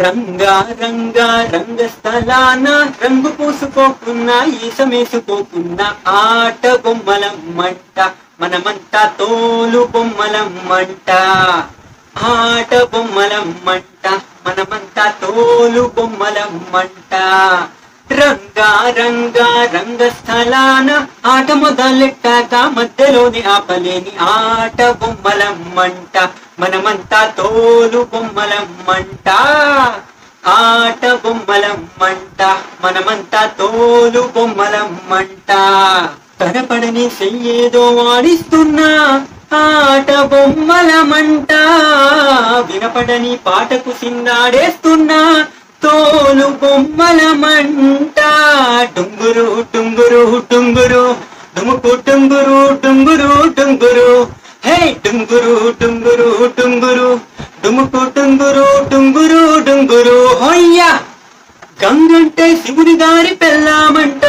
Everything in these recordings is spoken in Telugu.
రంగా రంగా రంగస్థలాన రంగు పూసుకోకున్నా ఈసమేసుకోకున్నా ఆట బొమ్మలమ్మంట మనమంతా తోలు బొమ్మలమ్మంట ఆట బొమ్మలమ్మంట మనమంతా తోలు బొమ్మలమ్మంట రంగా రంగా రంగస్థలాన ఆట మొదలెట్టాక మధ్యలోనే ఆపలేని ఆట బొమ్మలమ్మంట మనమంతా తోలు బొమ్మలమ్మంట ఆట బొమ్మలమ్మంట మనమంతా తోలు బొమ్మలమ్మంట కనపడని చెయ్యేదో ఆడిస్తున్నా ఆట బొమ్మలమంట వినపడని పాటకు సిందాడేస్తున్నా తోలు బొమ్మలమంట డుంగురు డుంగురు డుంగురు డుముకు డుంగురు డుంగురు డుంగురు హే డుంగురు డుంగురు డుంగురు డుముకు డుంగురు డుంగురు డుంగురు హొయ్యా గంగంటే శివుని గారి పెళ్ళామంట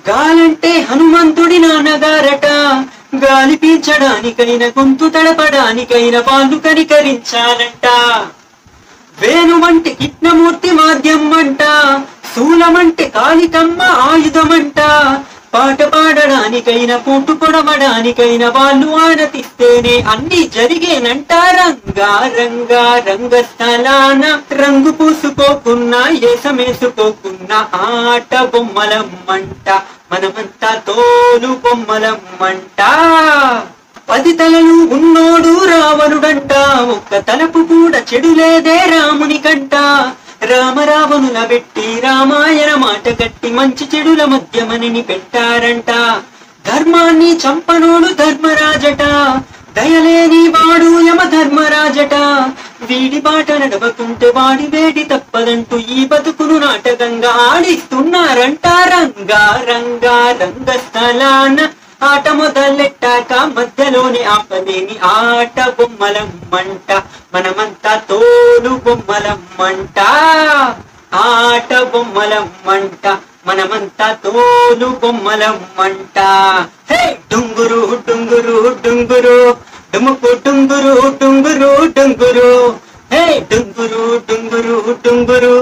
గాలంటే హనుమంతుడి నాన్నగారట గాలి పీల్చడానికైనా గొంతు తడపడానికైనా వాళ్ళు కనికరించాలంట వేణుమంటే కృష్ణమూర్తి మాధ్యమంట శూలమంటే కాళికమ్మ ఆయుధమంట పాట పాడడానికైనా పూటు పొడవడానికైనా వాళ్ళు ఆనతిస్తేనే అన్ని జరిగేనంట రంగా రంగా రంగస్థలాన రంగు పూసుకోకున్నా ఏసమేసుకోకున్నా ఆట బొమ్మలమ్మంట మనమంతా తోలు బొమ్మలమ్మంట 10 తలలు ఉన్నోడు రావణుడంట ఒక్క తలపు కూడా చెడు లేదే రాముని కంట రామరావణుల పెట్టి రామాయణ మాట కట్టి మంచి చెడుల మధ్యమనిని పెట్టారంట ధర్మాన్ని చంపనోడు ధర్మరాజట దయలేని వాడు యమ ధర్మరాజట వీడి బాట నడవకుంటే వాడి వేడి తప్పదంటూ ఈ బతుకును నాటకంగా ఆడిస్తున్నారంట రంగా రంగా రంగస్థలాన ఆట మొదలెట్టాక మధ్యలోనే ఆపలేని ఆట బొమ్మలమ్మంట మనమంతా తోలు బొమ్మలమ్మంట ఆట బొమ్మలమ్మంట మనమంతా తోలు బొమ్మలమ్మంట హే డుంగురు డుంగురు డుంగురు డుముకు డుంగురు డుంగురు డుంగురు హే డుంగురు డుంగురు డుంగురు